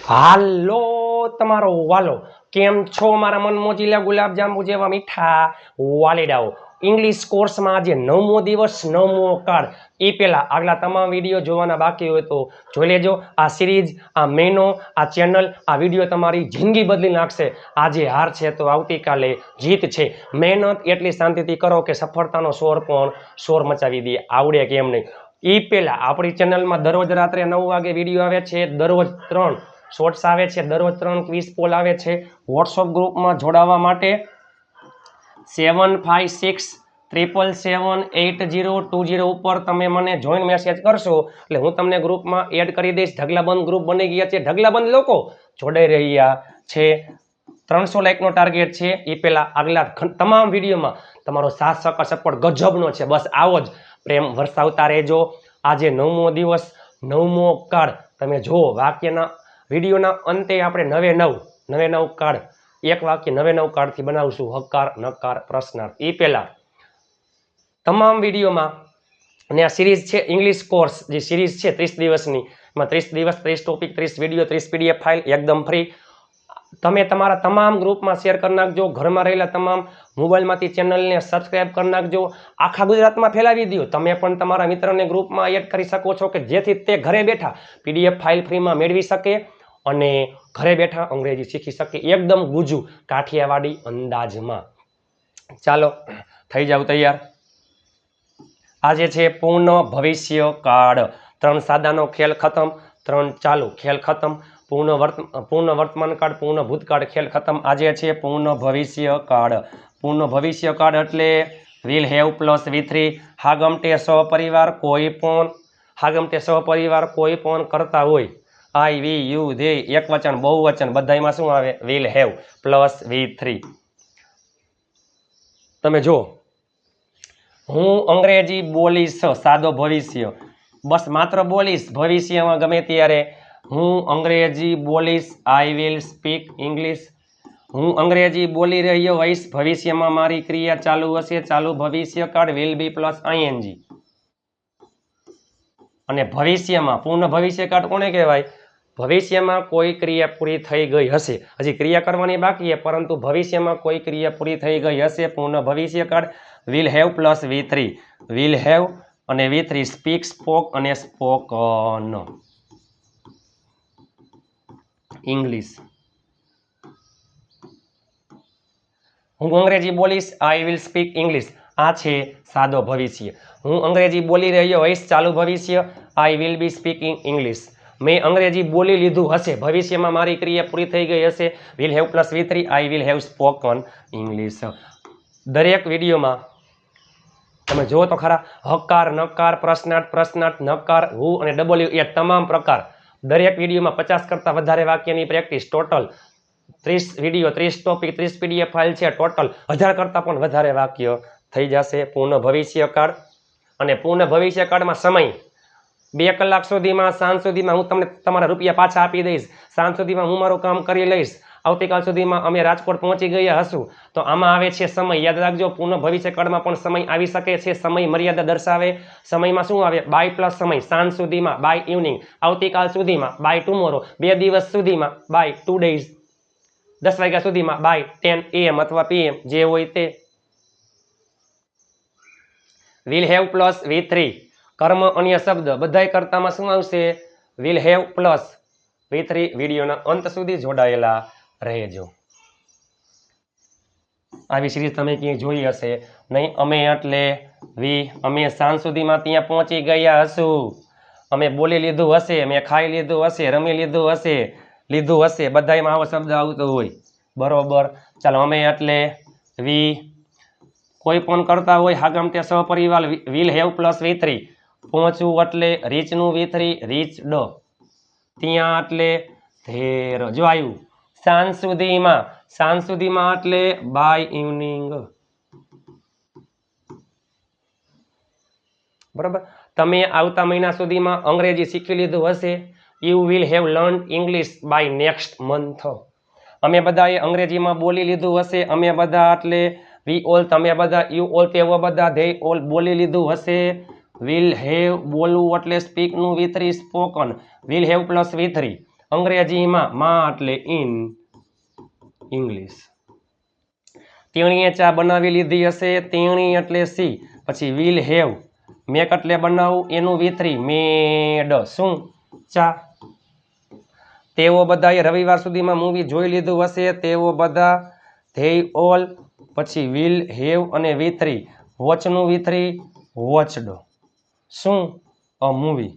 હાલો તમારો વાલો કેમ છો મારા મન મોજીલા ગુલાબજાંબુ જેવા મીઠા વાલીડાઓ ઇંગ્લિશ કોર્સમાં આજે 9મો દિવસ 9મો કાળ એ પહેલા આગલા તમામ વિડીયો જોવાના બાકી હોય તો જોઈ લેજો આ સિરીઝ આ મહિનો આ ચેનલ આ વિડીયો તમારી જિંદગી બદલી નાખશે આજે હાર છે તો આવતીકાલે જીત છે મહેનત એટલી શાંતિથી કરો કે સફળતાનો શોર પણ શોર મચાવી દે આવડે કેમ નહીં એ પહેલા આપણી ચેનલમાં દરરોજ રાત્રે 9 વાગે વિડીયો આવે છે દરરોજ 3 શોર્ટ્સ આવે છે દરરોજ 3 ક્વિઝ પોલ આવે છે વોટ્સઅપ ગ્રુપમાં જોડાવા માટે 7567778020 ઉપર તમે મને જોઈન મેસેજ કરશો એટલે હું તમને ગ્રુપમાં એડ કરી દઈશ ઢગલાબંધ ગ્રુપ બની ગયા છે ઢગલાબંધ લોકો જોડાઈ રહ્યા છે 300 લાઈકનો ટાર્ગેટ છે એ પહેલા આગલા તમામ વિડીયોમાં તમારો સાથ સહકાર સપોર્ટ ગજબનો છે બસ આવો જ પ્રેમ વરસાવતા રહેજો આજે 9મો દિવસ 9મો કાળ તમે જુઓ વાક્યના વિડીયોના અંતે આપણે 9 કાળ એક વાક્ય 9 કાળથી બનાવશું હકાર નકાર પ્રશ્નાર્થ એ પહેલા તમામ વિડીયોમાં અને આ સિરીઝ છે ઇંગ્લિશ કોર્સ જે સિરીઝ છે 30 દિવસની એમાં 30 દિવસ 30 ટોપિક 30 વિડીયો 30 પીડીએફ ફાઇલ એકદમ ફ્રી તમે તમારા તમામ ગ્રુપમાં શેર કરી નાખજો ઘરમાં રહેલા તમામ મોબાઈલમાંથી ચેનલને સબસ્ક્રાઇબ કરી નાખજો આખા ગુજરાતમાં ફેલાવી દો તમે પણ તમારા મિત્રને ગ્રુપમાં એડ કરી શકો છો કે જેથી તે ઘરે બેઠા પીડીએફ ફાઇલ ફ્રીમાં મેળવી શકે અને ઘરે બેઠા અંગ્રેજી શીખી શકે એકદમ ગુજુ કાઠિયાવાડી અંદાજમાં ચાલો થઈ જાવ તૈયાર આજે છે પૂર્ણ ભવિષ્ય કાળ 3 સાદાનો ખેલ ખતમ 3 ચાલુ ખેલ ખતમ પૂર્ણ વર્તમાન કાળ પૂર્ણ ભૂતકાળ ખેલ ખતમ આજે છે પૂર્ણ ભવિષ્ય કાળ એટલે વિલ હેવ પ્લસ V3 હાગમટે સહપરિવાર કોઈ પણ કરતા હોય આઈ વી યુ ધે એક વચન બહુવચન બધામાં શું આવે વિલ હેવ પ્લસ V3 તમે જો હું અંગ્રેજી બોલીશ સાદો ભવિષ્ય બસ માત્ર બોલીશ ભવિષ્યમાં ગમે ત્યારે હું અંગ્રેજી બોલીશ આઈ વિલ સ્પીક ઇંગ્લિશ હું અંગ્રેજી બોલી રહ્યો હોઈશ ભવિષ્યમાં મારી ક્રિયા ચાલુ હશે ચાલુ ભવિષ્યકાળ વિલ બી પ્લસ ING અને ભવિષ્યમાં પૂર્ણ ભવિષ્યકાળ કોને કહેવાય ભવિષ્યમાં કોઈ ક્રિયા પૂરી થઈ ગઈ હશે હજી ક્રિયા કરવાની બાકી છે પરંતુ ભવિષ્યમાં કોઈ ક્રિયા પૂરી થઈ ગઈ હશે પૂર્ણ ભવિષ્યકાળ will have plus V3 will have અને V3 સ્પીક સ્પોક અને સ્પોકન ઇંગ્લિશ હું અંગ્રેજી બોલીશ આઈ વિલ સ્પીક ઇંગ્લિશ આ છે સાદો ભવિષ્ય હું અંગ્રેજી બોલી રહ્યો હોઈશ ચાલુ ભવિષ્ય I will be speaking English મેં અંગ્રેજી બોલી લીધું હશે ભવિષ્યમાં મારી ક્રિયા પૂરી થઈ ગઈ હશે will have plus V3 I will have spoken English દરેક વિડીયોમાં તમે જુઓ તો ખરા હકાર નકાર પ્રશ્નાર્થ નકાર હુ અને W એ તમામ પ્રકાર દરેક વિડીયોમાં 50 કરતાં વધારે વાક્યની practice total 30 video 30 topic 30 PDF file છે ટોટલ 1000 કરતાં પણ વધારે વાક્ય થઈ જશે પૂર્ણ ભવિષ્યકાળ અને પૂર્ણ ભવિષ્યકાળમાં સમય 2 કલાક સુધીમાં સાંજ સુધીમાં હું તમને તમારા રૂપિયા પાછા આપી દઈશ સાંજ સુધીમાં હું મારું કામ કરી લઈશ આવતીકાલ સુધીમાં અમે રાજકોટ પહોંચી ગયા હશું તો આમાં આવે છે સમય યાદ રાખજો પૂર્ણ ભવિષ્યકાળમાં પણ સમય આવી શકે છે સમય મર્યાદા દર્શાવે સમયમાં શું આવે બાય પ્લસ સમય સાંજ સુધીમાં બાય ઇવનિંગ આવતીકાલ સુધીમાં બાય ટુમોરો 2 દિવસ સુધીમાં બાય 2 ડેઝ 10 વાગ્યા સુધીમાં બાય 10 AM અથવા PM જે હોય તે વિલ હેવ પ્લસ V3 કર્મ અન્ય શબ્દ બધાય કરતામાં શું આવશે વિલ હેવ પ્લસ V3 વિડીયોના અંત સુધી જોડાયેલા રહેજો આવી સિરીઝ તમે ક્યાંય જોઈ હશે નહીં અમે એટલે અમે સાંજ સુધીમાં ત્યાં પહોંચી ગયા હશું અમે બોલી લીધું હશે મેં ખાઈ લીધું હશે રમી લીધું હશે બધાયમાં આવો શબ્દ આવતો હોય બરોબર ચાલો અમે એટલે કોઈ પણ કરતા હોય હાગમટે સહપરિવાર વિલ હેવ પ્લસ V3 પહોંચવું એટલે રીચનું V3 રીચડ ત્યાં એટલે ધેર જો આવ્યું સાંજ સુધીમાં એટલે બાય ઇવનિંગ બરાબર તમે આવતા મહિના સુધીમાં અંગ્રેજી શીખી લીધું હશે you will have learn English by next month અમે બધાએ અંગ્રેજીમાં બોલી લીધું હશે અમે બધા એટલે વી ઓલ તમે બધા યુ ઓલ તેઓ બધા ધે ઓલ બોલી લીધું હશે will have બોલવું એટલે સ્પીક નું V3 spoken will have plus V3 અંગ્રેજીમાં માં એટલે ઇન ઇંગ્લિશ. તેણીએ ચા બનાવી લીધી હશે, તેણી એટલે સી. પછી વિલ હેવ, મેક એટલે બનાવવું, એનું V3 મેડ, શું? ચા. તેઓ બધાએ રવિવાર સુધીમાં મૂવી જોઈ લીધું હશે, તેઓ બધા, ધે ઓલ, પછી વિલ હેવ અને V3 વોચનું V3 વોચડ, શું? અ મૂવી.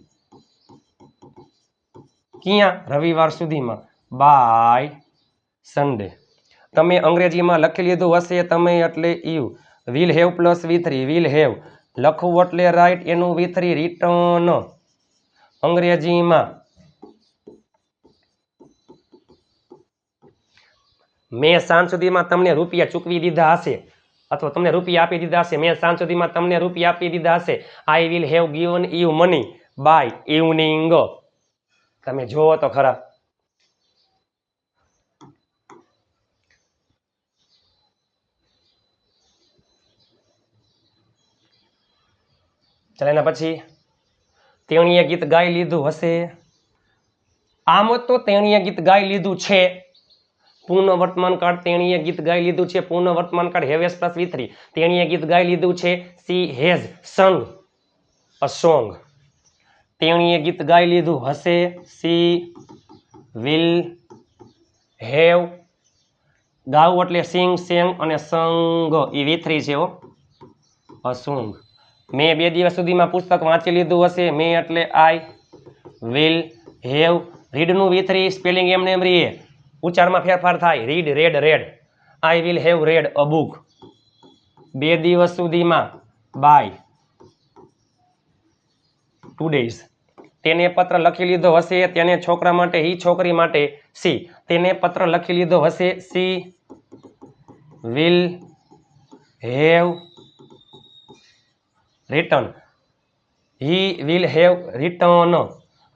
ક્યાં? રવિવાર સુધીમાં, બાય સન્ડે. તમે અંગ્રેજીમાં લખી લીધું હશે, તમે એટલે you. Will have plus V3 will have, લખવું એટલે રાઇટ, એનું V3 રિટર્ન. અંગ્રેજીમાં મેં સાંજ સુધીમાં તમને રૂપિયા ચૂકવી દીધા હશે, અથવા તમને રૂપિયા આપી દીધા હશે. મેં સાંજ સુધીમાં તમને રૂપિયા આપી દીધા હશે. I will have given you money by evening. તમે જોવો તો ખરા. ચાલ એના પછી તેણીએ ગીત ગાઈ લીધું હશે. આમ તો તેણીએ ગીત ગાઈ લીધું છે. પૂર્ણ વર્તમાન કાળ તેણીએ ગીત ગાઈ લીધું છે. પૂર્ણ વર્તમાન કાળ હેવેસ પ્લસ V3. તેણીએ ગીત ગાઈ લીધું છે. સી હેઝ સંગ અ સોંગ. તેણીએ ગીત ગાઈ લીધું હશે. સી વિલ હેવ, ગાવું એટલે સિંગ સેંગ અને સંગ એ V3 છે હો, અ સોંગ. મેં 2 દિવસ સુધીમાં પુસ્તક વાંચી લીધું હશે. મેં એટલે આઈ વિલ હેવ, રીડનું V3 સ્પેલિંગ એમને એમ રીએ, ઉચ્ચારમાં ફેરફાર થાય, read read read. I will have read a book. 2 દિવસ સુધીમાં, બાય 2 days. તેને પત્ર લખી લીધો હશે. તેને છોકરા માટે, હી છોકરી માટે, સી. તેને પત્ર લખી લીધો હશે. She will have return, he will have return,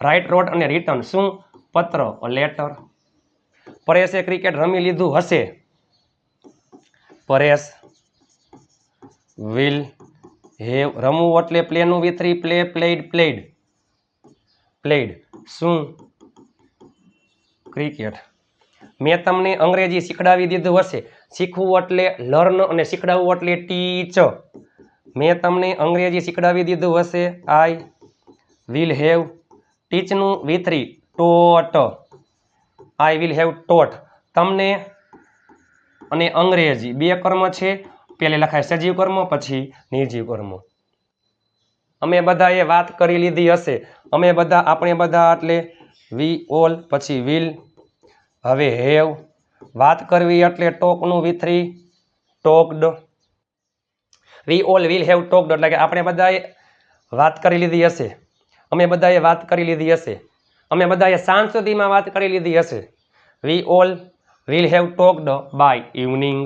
write wrote અને રિટર્ન, શું? પત્ર, લેટર. પરેશે ક્રિકેટ રમી લીધું હશે. પરેશ વિલ હેવ, રમવું એટલે પ્લેનું V3 play played played played, શું? ક્રિકેટ. મેં તમને અંગ્રેજી શીખડાવી દીધું હશે. શીખવું એટલે લર્ન અને શીખડાવવું એટલે ટીચ. મેં તમને અંગ્રેજી શીખડાવી દીધું હશે. આઈ વિલ હેવ, ટીચનું V3 taught, I will have taught. તમને અને અંગ્રેજી 2 કર્મ છે. પહેલે લખાય સજીવ કર્મ, પછી નિર્જીવ કર્મ. અમે બધાએ વાત કરી લીધી હશે. અમે બધા, આપણે બધા એટલે વી ઓલ, પછી વિલ, હવે હેવ. વાત કરવી એટલે ટોકનું V3 talked. V all will have talked એટલે કે આપણે બધાએ વાત કરી લીધી હશે. અમે બધાએ વાત કરી લીધી હશે. અમે બધાએ સાંજ સુધીમાં વાત કરી લીધી હશે. We all will have talked by evening,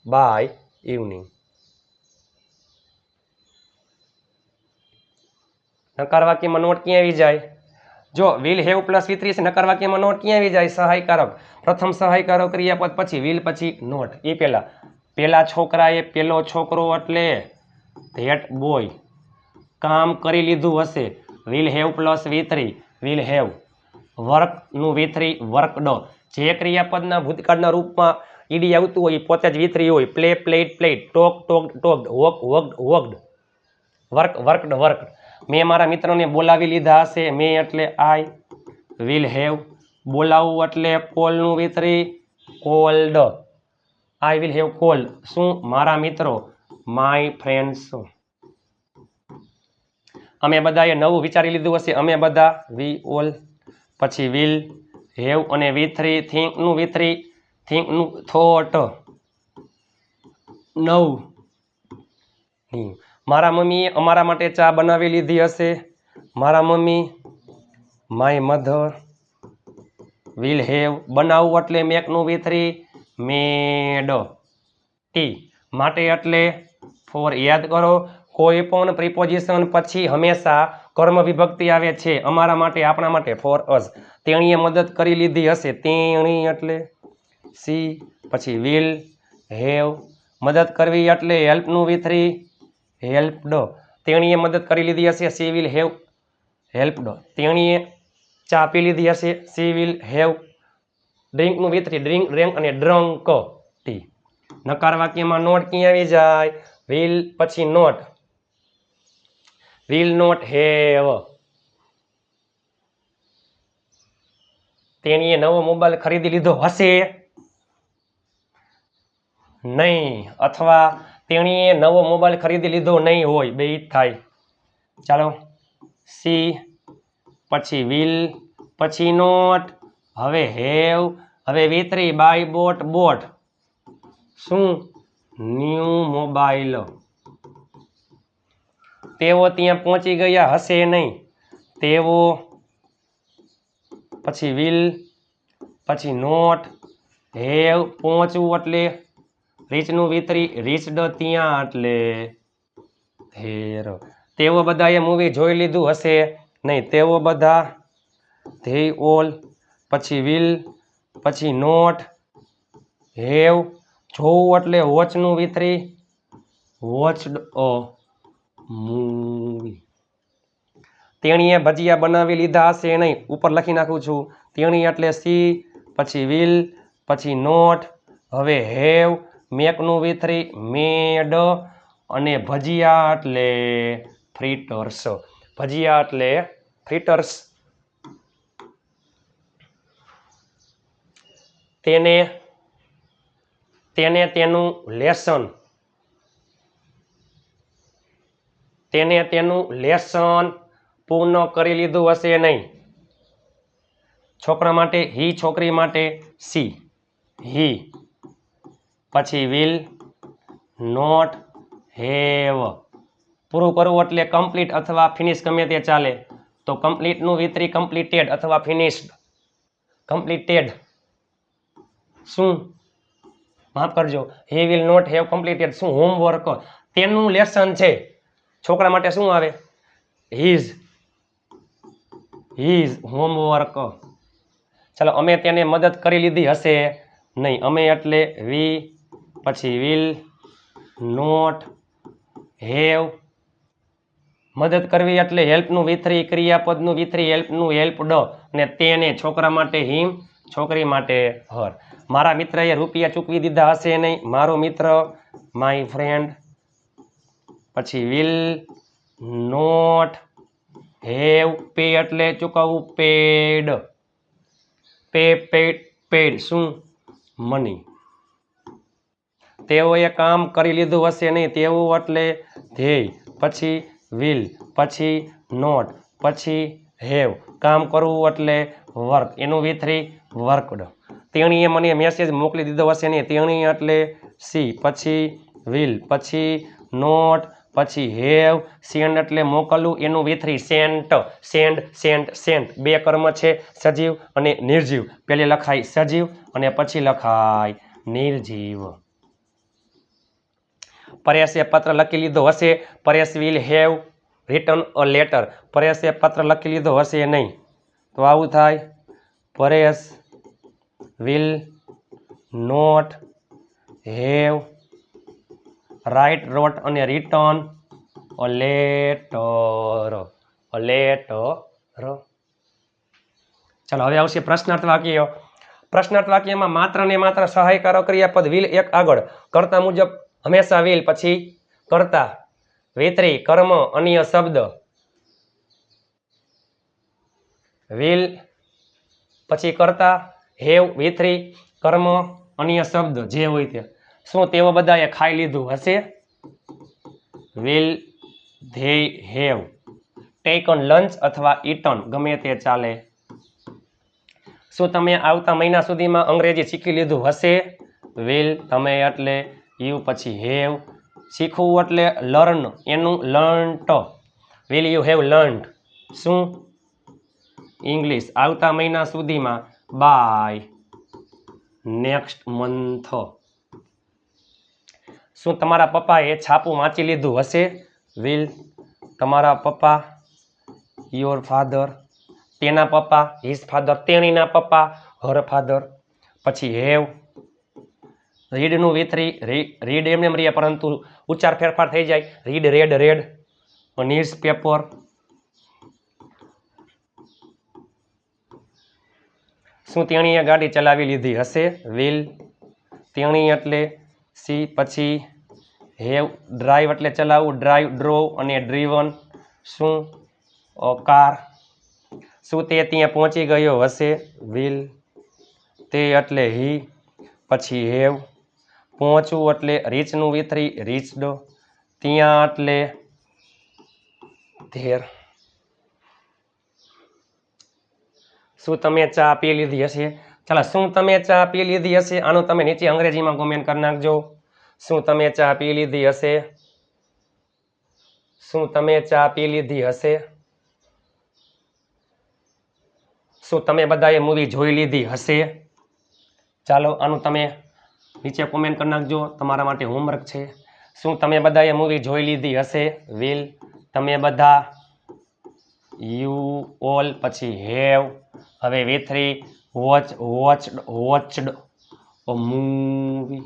by evening. નકાર વાક્યમાં નોટ ક્યાં આવી જાય? જો વિલ હેવ પ્લસ V3 છે, નકાર વાક્યમાં નોટ ક્યાં આવી જાય? સહાયકારક. પ્રથમ સહાયકારક ક્રિયાપદ, પછી વિલ, પછી નોટ. એ પેલા છોકરાએ, પેલો છોકરો એટલે ધેટ બોય કામ કરી લીધું હશે. Will have plus V3 will have. વર્કનું V3 વર્કડ. જે ક્રિયાપદના ભૂતકાળના રૂપમાં ઈડી આવતું હોય એ પોતે જ V3 હોય. Play played played, talk talked talked, walk walked walked, work worked worked. મેં મારા મિત્રોને બોલાવી લીધા હશે. મેં એટલે આઈ વિલ હેવ, બોલાવવું એટલે કોલનું V3 cold, I will have called, શું? મારા મિત્રો, માય ફ્રેન્ડ્સ. અમે બધાએ નવું વિચારી લીધું હશે. અમે બધા, વી ઓલ, પછી વિલ હેવ અને V3 થિંકનું V3 થિંકનું થોટ, નવ. મારા મમ્મીએ અમારા માટે ચા બનાવી લીધી હશે. મારા mummy, my mother, will have, બનાવવું એટલે મેકનું V3 મેડ, ટી. માટે એટલે ફોર. યાદ કરો, કોઈ પણ પ્રિપોઝિશન પછી હંમેશા કર્મ વિભક્તિ આવે છે. અમારા માટે, આપણા માટે, ફોર અસ. તેણીએ મદદ કરી લીધી હશે. તેણી એટલે સી, પછી વિલ હેવ, મદદ કરવી એટલે હેલ્પનું V3 હેલ્પડ. તેણીએ મદદ કરી લીધી હશે. She will have helped. તેણીએ ચા પી લીધી હશે. સી વિલ હેવ ડ્રિંકનું વિતરી ડ્રિંક ડ્રેન્ક અને ડ્રંક ટી. નકાર વાક્યમાં નોટ ક્યાં આવી જાય? વિલ પછી નોટ. Will not have. તેણીએ નવો મોબાઈલ ખરીદી લીધો હશે નહીં, અથવા તેણીએ નવો મોબાઈલ ખરીદી લીધો નહીં હોય, બે ઈ જ થાય. ચાલો, સી પછી વિલ પછી નોટ, હવે હેવ, હવે વિતરી બાય બોટ બોટ. શું? New mobile. તેઓ ત્યાં પહોંચી ગયા હશે નહીં. તેઓ પછી વિલ પછી નોટ હેવ પહોંચવું એટલે રીચનું વિતરી રીચડ ત્યાં એટલે હેર. તેઓ બધાએ મૂવી જોઈ લીધું હશે નહીં. તેઓ બધા ધે ઓલ પછી વિલ પછી નોટ હેવ જોવું એટલે વોચનું વિતરી વોચડ અ મૂવી. તેણીએ ભજીયા બનાવી લીધા હશે નહીં. ઉપર લખી નાખું છું. તેણી એટલે સી પછી વિલ પછી નોટ હવે હેવ મેકનું વિતરી મેડ અને ભજીયા એટલે ફ્રીટર્સ. ભજીયા એટલે ફ્રીટર્સ. તેને તેનું લેસન પૂર્ણ કરી લીધું હશે નહીં. છોકરા માટે હી, છોકરી માટે સી. હી પછી વિલ નોટ હેવ. પૂરું કરવું એટલે કમ્પ્લીટ અથવા ફિનિશ ગમે તે ચાલે. તો કમ્પ્લીટનું વિતરી કમ્પ્લીટેડ અથવા ફિનિશ્ડ. કમ્પ્લીટેડ. શું? માફ કરજો, he will not have completed. શું? હોમવર્ક. તેનું લેસન છે. છોકરા માટે શું આવે? His homework. ચાલો, અમે તેને મદદ કરી લીધી હશે નહીં. અમે એટલે વી પછી વિલ નોટ હેવ. મદદ કરવી એટલે હેલ્પનું વિતરી ક્રિયાપદનું વિતરી હેલ્પનું હેલ્પડ અને તેને છોકરા માટે હિમ, છોકરી માટે હર. મારા મિત્રએ રૂપિયા ચૂકવી દીધા હશે નહીં. મારો મિત્ર માય ફ્રેન્ડ પછી વિલ નોટ હેવ પે એટલે ચૂકવવું પેડ. પેડ શું? મની. તેઓએ કામ કરી લીધું હશે નહીં. તેઓ એટલે ધ્યેય પછી વિલ પછી નોટ પછી હેવ. કામ કરવું એટલે વર્ક. એનું વિથરી વર્કડ. તેણીએ મને મેસેજ મોકલી દીધો હશે નહીં. તેણી એટલે સી પછી વિલ પછી નોટ પછી હેવ. સેન્ડ એટલે મોકલવું. એનું વિથરી સેન્ટ. સેન્ટ. બે કર્મ છે, સજીવ અને નિર્જીવ. પહેલે લખાય સજીવ અને પછી લખાય નિર્જીવ. પરેશે પત્ર લખી લીધો હશે. Paresh will have written a letter. પરેશે પત્ર લખી લીધો હશે નહીં. તો આવું થાય Paresh will not have write wrote અને રિટર્ન અ લેટર. ચાલો, હવે આવશે પ્રશ્નાર્થ વાક્ય. પ્રશ્નાર્થ વાક્યમાં માત્ર ને માત્ર સહાયકારો ક્રિયાપદ વિલ એક આગળ. કર્તા મુજબ હંમેશા વિલ પછી કર્તા વિતરી કર્મ અન્ય શબ્દ. વિલ પછી કર્તા હેવ વિતરી કર્મ અન્ય શબ્દ જે હોય તે. શું તેઓ બધાએ ખાઈ લીધું હશે? Will they have taken lunch અથવા ઈટન ગમે તે ચાલે. શું તમે આવતા મહિના સુધીમાં અંગ્રેજી શીખી લીધું હશે? વિલ તમે એટલે યુ પછી હેવ. શીખવું એટલે લર્ન. એનું learnt. Will you have learnt. શું? ઇંગ્લિશ. આવતા મહિના સુધીમાં બાય નેક્સ્ટ મંથ. શું તમારા પપ્પાએ છાપું વાંચી લીધું હશે? વિલ તમારા પપ્પા યોર ફાધર. તેના પપ્પા હિઝ ફાધર. તેણીના પપ્પા હર ફાધર. પછી હેવ રીડનું વિથરી રીડ એમને રહ્યા પરંતુ ઉચ્ચાર ફેરફાર થઈ જાય. Read red news paper. શું તેણીએ ગાડી ચલાવી લીધી હશે? વિલ. તેણી એટલે સી. પછી હેવ ડ્રાઈવ એટલે ચલાવવું, ડ્રાઈવ, ડ્રોવ અને ડ્રીવન શું? કાર. શું તે ત્યાં પહોંચી ગયો હશે? વિલ. તે એટલે હી. પછી હેવ. પહોંચવું એટલે રીચનું વિથરી, રીચડ. ત્યાં એટલે ધેર. શું તમે ચા પી લીધી હશે? ચાલો, શું તમે ચા પી લીધી હશે? આનું તમે નીચે અંગ્રેજીમાં કોમેન્ટ કરી નાખજો. શું તમે ચા પી લીધી હશે? શું તમે ચા પી લીધી હશે? શું તમે બધાએ મૂવી જોઈ લીધી હશે? ચાલો, આનું તમે નીચે કોમેન્ટ કરી નાખજો. તમારા માટે હોમવર્ક છે. શું તમે બધાએ મૂવી જોઈ લીધી હશે? વિલ. તમે બધા, યુ ઓલ, પછી હેવ. હવે V3 વોચડ મૂવી.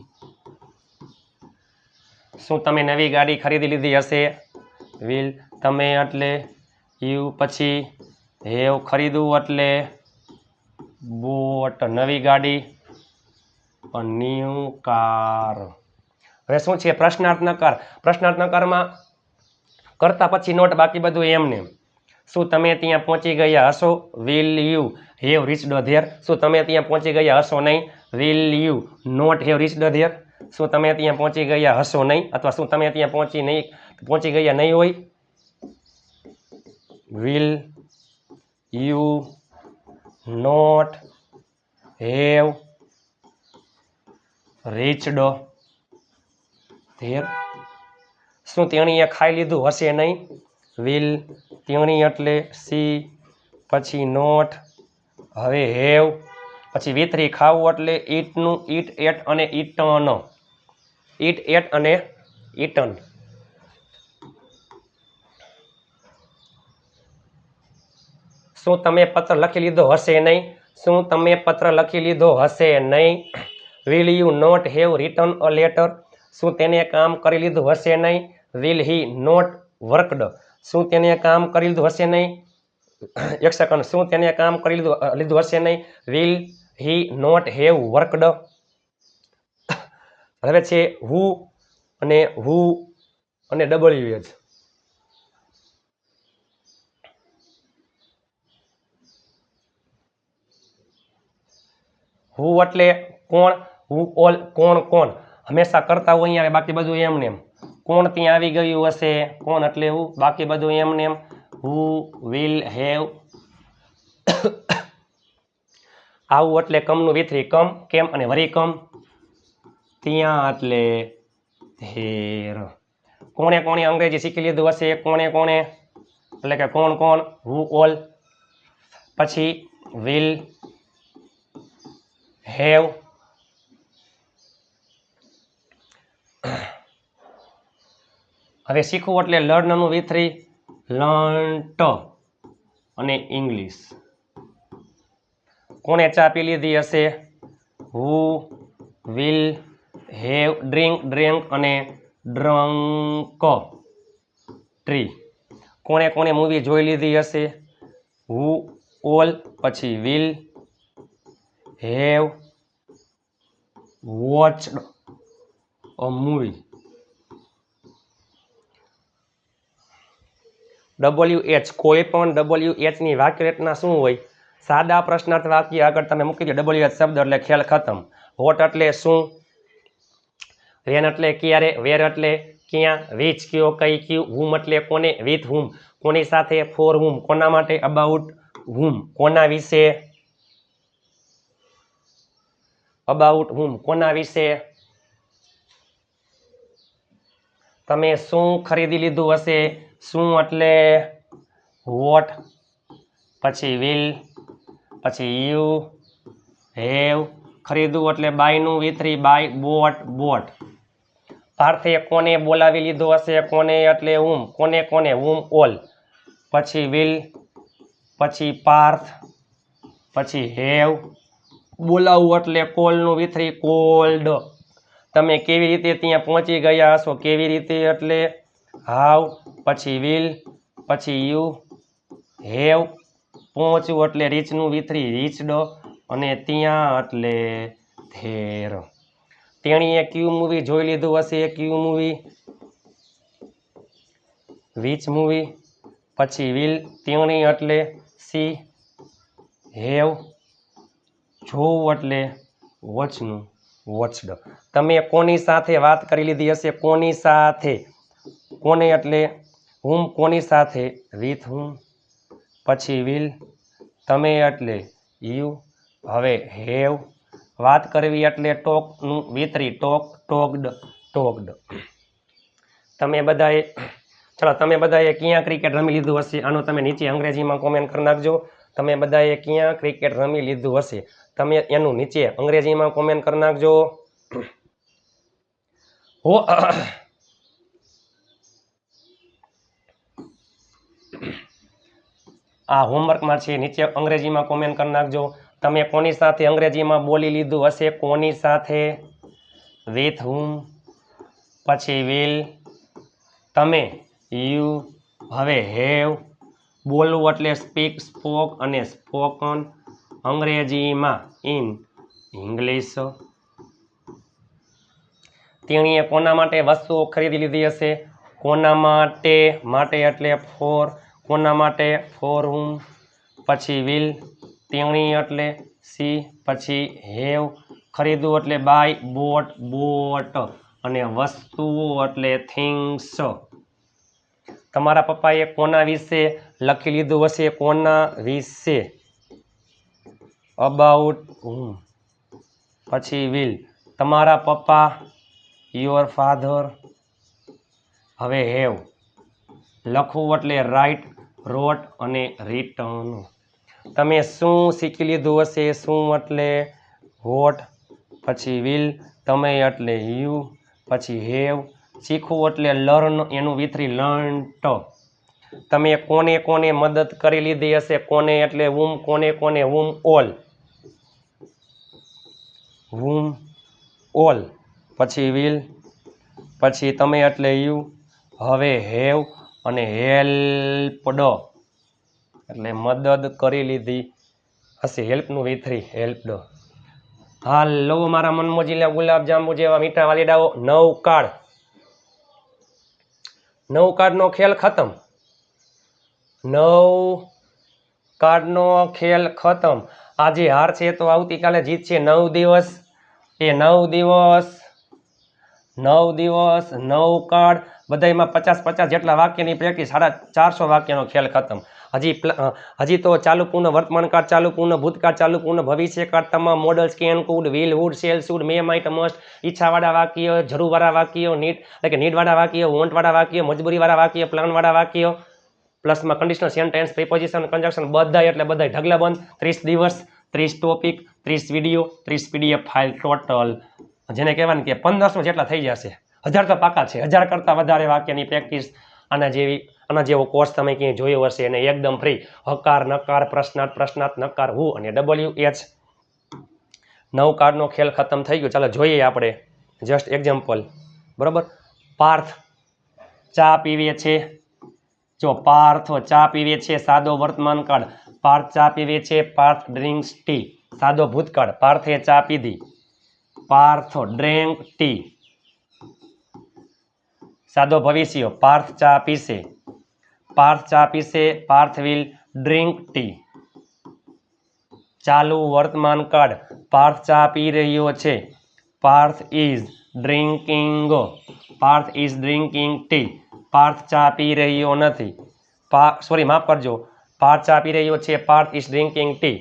શું તમે નવી ગાડી ખરીદી લીધી હશે? વિલ. તમે એટલે યુ. પછી હેવ ખરીદવું એટલે બોટ નવી ગાડી, ન્યૂ કાર. હવે શું છે? પ્રશ્નાર્થ નકાર. પ્રશ્નાર્થ નકારમાં કરતા પછી નોટ, બાકી બધું એમને. શું તમે ત્યાં પહોંચી ગયા હશો? Will you have reached there. શું તમે ત્યાં પહોંચી ગયા હશો નહીં? Will you not have reached there. શું તમે ત્યાં પહોંચી ગયા હશો નહીં? અથવા શું તમે ત્યાં પહોંચી ગયા નહીં હોય? Will you not have reached there. શું તેણીએ ખાઈ લીધું હશે નહીં? વિલ. તેણી એટલે સી. પછી નોટ. હવે હેવ. પછી V3 ખાવું એટલે ઈટનું, ઈટ, એટ અને ઈટન. ઈટ, એટ અને ઈટન. શું તમે પત્ર લખી લીધો હશે નહીં? શું તમે પત્ર લખી લીધો હશે નહીં? Will you not have written a letter. શું તેને કામ કરી લીધું હશે નહીં? Will he not worked. શું તેને કામ કરી લીધું હશે નહીં? એક સેકન્ડ. શું તેને કામ કરી લીધું હશે નહીં? Will he not have worked. હવે છે હુ અને WH. હુ એટલે કોણ, હુ ઓલ કોણ. હંમેશા કરતા હોય અહીંયા, બાકી બધું એમને એમ. કોણ ત્યાં આવી ગયું હશે? કોણ એટલે હુ, બાકી બધું એમને એમ. Who will have. આવું એટલે કમનું V3 કમ, કેમ અને વરી કમ. ત્યાં એટલે ધેર. કોણે અંગ્રેજી શીખી લીધું હશે? કોણે એટલે કે કોણ, હુ ઓલ. પછી વિલ હેવ. હવે શીખવું એટલે લર્નનું V3 લર્ન્ટ અને ઇંગ્લિશ. કોણે ચા પી લીધી હશે? હુ વિલ હેવ ડ્રિંક અને ડ્રંક ટ્રી. કોણે મૂવી જોઈ લીધી હશે? હુ ઓલ. પછી will have watched a movie. WH કોઈ પણ WH ની વાક્ય રચના શું હોય? સાદા પ્રશ્નાર્થ વાક્ય આગળ તમે મૂકી દો WH શબ્દ એટલે ખેલ ખતમ. વોટ એટલે શું? વેન એટલે ક્યારે? વેર એટલે ક્યાં? વિચ કયો, કઈ, કયું. હુમ એટલે કોને? વિથ હુમ કોની સાથે? ફોર હુમ કોના માટે? અબાઉટ હુમ કોના વિશે? અબાઉટ હુમ કોના વિશે? તમે શું ખરીદી લીધું હશે? શું એટલે વોટ. પછી વિલ. પછી યુ હેવ. ખરીદવું એટલે બાયનું V3 બાય, બોટ. પાર્થે કોને બોલાવી લીધો હશે? કોને એટલે હુમ. કોને હુમ ઓલ. પછી વિલ. પછી પાર્થ. પછી હેવ. બોલાવવું એટલે કોલનું V3 કોલ્ડ. તમે કેવી રીતે ત્યાં પહોંચી ગયા હશો? કેવી રીતે એટલે હાવ. પછી વિલ. પછી યુ હેવ. પહોંચવું એટલે રીચનું V3 રીચડ. અને ત્યાં એટલે ધેર. તેણીએ કયું મૂવી જોઈ લીધું હશે? કયું મૂવી? Which movie? પછી વિલ, તેણી એટલે સી, હેવ, જોવું એટલે વોચનું, વોચડ. તમે કોની સાથે વાત કરી લીધી હશે? કોની સાથે? કોને એટલે હુમ, કોની સાથે? વિથ હુમ. પછી વિલ, તમે એટલે યુ. હવે હેવ, વાત કરવી એટલે ટોકનું વિતરી, ટોક, ટોકડ, ટોકડ. તમે બધાએ તમે બધાએ ક્યાં ક્રિકેટ રમી લીધું હશે? આનો તમે નીચે અંગ્રેજીમાં કોમેન્ટ કરી નાખજો. તમે બધાએ ક્યાં ક્રિકેટ રમી લીધું હશે? તમે એનું નીચે અંગ્રેજીમાં કોમેન્ટ કરી નાખજો. હો આ હોમવર્કમાં છે, નીચે અંગ્રેજીમાં કોમેન્ટ કરી નાખજો. તમે કોની સાથે અંગ્રેજીમાં બોલી લીધું હશે? કોની સાથે? વિથ હુમ. પછી વિલ, તમે, યુ. હવે હેવ, બોલવું એટલે સ્પીક, સ્પોક અને સ્પોકન. અંગ્રેજીમાં ઇન ઇંગ્લિશ. તેણીએ કોના માટે વસ્તુઓ ખરીદી લીધી હશે? કોના માટે? માટે એટલે ફોર. કોના માટે? ફોર હુમ. પછી વિલ, તેણી એટલે સી. પછી હેવ, ખરીદવું એટલે બાય, બોટ, બોટ અને વસ્તુઓ એટલે થિંગ્સ. તમારા પપ્પાએ કોના વિશે લખી લીધું હશે? કોના વિશે? અબાઉટ હુમ. પછી વિલ, તમારા પપ્પા, યોર ફાધર. હવે હેવ, લખવું એટલે રાઇટ, રોટ અને રિટર્ન. તમે શું શીખી લીધું હશે? શું એટલે વોટ. પછી વિલ, તમે એટલે યુ. પછી હેવ, શીખવું એટલે લર્ન, એનું વિથરી લર્ન્ટ. તમે કોને કોને મદદ કરી લીધી હશે? કોને એટલે વુમ, કોને કોને? Whom all, whom all. પછી વિલ, પછી તમે એટલે યુ. હવે હેવ અને હેલ્પડ એટલે મદદ કરી લીધી હશે. હેલ્પનું વિથરી હેલ્પડ. હાલો મારા મનમોજીલા ગુલાબજાંબુ જેવા મીઠા વાલીડાઓ, 9 કાર્ડ. 9 કાર્ડનો ખેલ ખતમ. 9 કાર્ડનો ખેલ ખતમ. આજે હાર છે તો આવતીકાલે જીત છે. 9 દિવસ એ 9 દિવસ 9 દિવસ 9 કાર્ડ. બધામાં 50-50 જેટલા વાક્યની પ્રેક્ટિસ. 450 વાક્યનો ખેલ ખતમ. હજી તો ચાલુ પૂર્ણ, વર્તમાન કાળ, ચાલુ પૂર્ણ, ભૂતકાળ, ચાલુ પૂર્ણ, ભવિષ્ય કાળ, તમામ modals, can, could, will, would, shall, should, may, might, must, ઈચ્છાવાળા વાક્ય, જરૂરવાળા વાક્યો, નીડ એટલે કે નીડવાળા વાક્યો, વોન્ટવાળા વાક્યો, મજબૂરીવાળા વાક્યો, પ્લાનવાળા વાક્યો, પ્લસમાં કન્ડિશનલ સેન્ટેન્સ, પ્રિપોઝિશન, કન્જક્શન, બધાય એટલે બધાય ઢગલાબંધ. 30 દિવસ, 30 topic, 30 video, 30 PDF file total, જેને કહેવાનું કે 1500 જેટલા થઈ જશે. 1000 તો પાકા છે. 1000 કરતાં વધારે વાક્યની પ્રેક્ટિસ. આના જેવો કોર્સ તમે ક્યાંય જોયો હશે અને એકદમ ફ્રી. હકાર, નકાર, પ્રશ્નાર્થ, પ્રશ્નાર્થ, નકાર, હુ અને WH. 9 કાર્ડનો ખેલ ખતમ થઈ ગયો. ચાલો જોઈએ આપણે જસ્ટ એક્ઝામ્પલ. બરોબર. પાર્થ ચા પીવે છે. જો પાર્થ ચા પીવે છે, સાદો વર્તમાન કાળ. પાર્થ ચા પીવે છે, પાર્થ ડ્રિંક્સ ટી. સાદો ભૂતકાળ, પાર્થે ચા પીધી. Parth drank tea. સાદો ભવિષ્ય, પાર્થ ચા પીશે. પાર્થ ચા પીશે, પાર્થ વિલ ડ્રિંક ટી. ચાલુ વર્તમાન કાળ, પાર્થ ચા પી રહ્યો છે. Parth is drinking. Parth is drinking tea. Parth ચા પી રહ્યો નથી. માફ કરજો. પાર્થ ચા પી રહ્યો છે, પાર્થ ઇઝ ડ્રિંકિંગ ટી.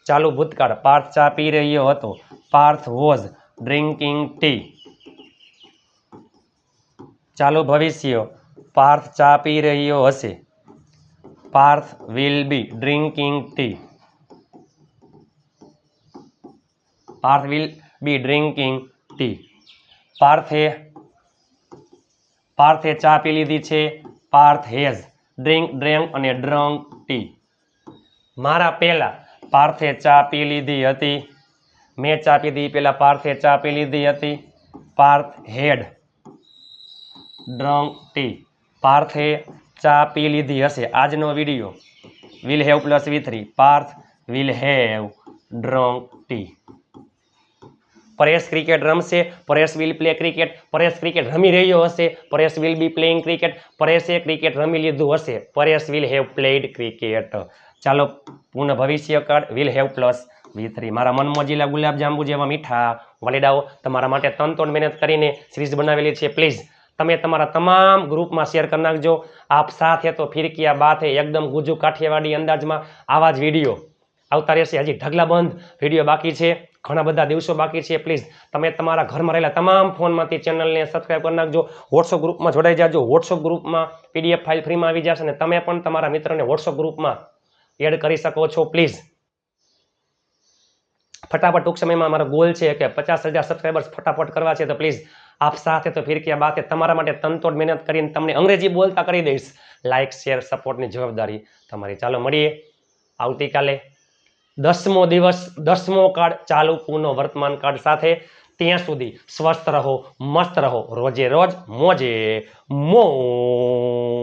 ચાલુ ભૂતકાળ, પાર્થ ચા પી રહ્યો હતો. Parth was drinking tea. ચાલુ ભવિષ્ય, પાર્થ ચા પી રહ્યો હશે. Parth will be drinking tea. Parth will be drinking tea. પાર્થે ચા પી લીધી છે. પાર્થ હેઝ ડ્રેન્ક અને ડ્રંક ટી. મારા પહેલા પાર્થે ચા પી લીધી હતી. મેં ચા પીધી પહેલા પાર્થે ચા પી લીધી હતી. Parth had drunk tea. પાર્થે ચા પી લીધી હશે. આજનો video will have plus V3. Parth will have drunk tea. Paresh cricket રમશે, Paresh will play cricket, Paresh cricket રમી રહ્યો હશે, Paresh will be playing cricket, પરેશે ક્રિકેટ રમી લીધું હશે, Paresh will have played cricket. ચાલો પૂર્ણ ભવિષ્ય કાળ વિલ હેવ પ્લસ V3. મારા મનમોજીલા ગુલાબજાંબુ જેવા મીઠા વાલીડાઓ, તમારા માટે તનતોડ મહેનત કરીને સિરીઝ બનાવેલી છે. પ્લીઝ તમે તમારા તમામ ગ્રુપમાં શેર કરી નાખજો. આપ સાથ હે તો ફિર કિયા બાત હે, એકદમ ગુજુ કાઠિયાવાડી અંદાજમાં આવા જ વિડીયો આવતા રહેશે. હજી ઢગલાબંધ વિડીયો બાકી છે, ઘણા બધા દિવસો બાકી છે. પ્લીઝ તમે તમારા ઘરમાં રહેલા તમામ ફોનમાંથી ચેનલને સબસ્ક્રાઈબ કરી નાખજો. વોટ્સઅપ ગ્રુપમાં જોડાઈ જાજો. વોટ્સઅપ ગ્રુપમાં PDF ફાઇલ ફ્રીમાં આવી જશે અને તમે પણ તમારા મિત્રને વોટ્સઅપ ગ્રુપમાં એડ કરી શકો છો. પ્લીઝ ફટાફટ ટૂંક સમયમાં મારો ગોલ છે કે 50,000 સબસ્ક્રાઈબર્સ ફટાફટ કરવા છે. તો પ્લીઝ આપ સાથે તો ફિર કિયા બાત હે, તમારા માટે તનતોડ મહેનત કરીને તમને અંગ્રેજી બોલતા કરી દઈશ. લાઇક શેર સપોર્ટની જવાબદારી તમારી. ચાલો મળીએ આવતીકાલે. 10મો દિવસ, 10મો કાળ ચાલુ પૂર્ણ વર્તમાન કાળ સાથે. ત્યાં સુધી સ્વસ્થ રહો, મસ્ત રહો, રોજે રોજ મોજે મોજ.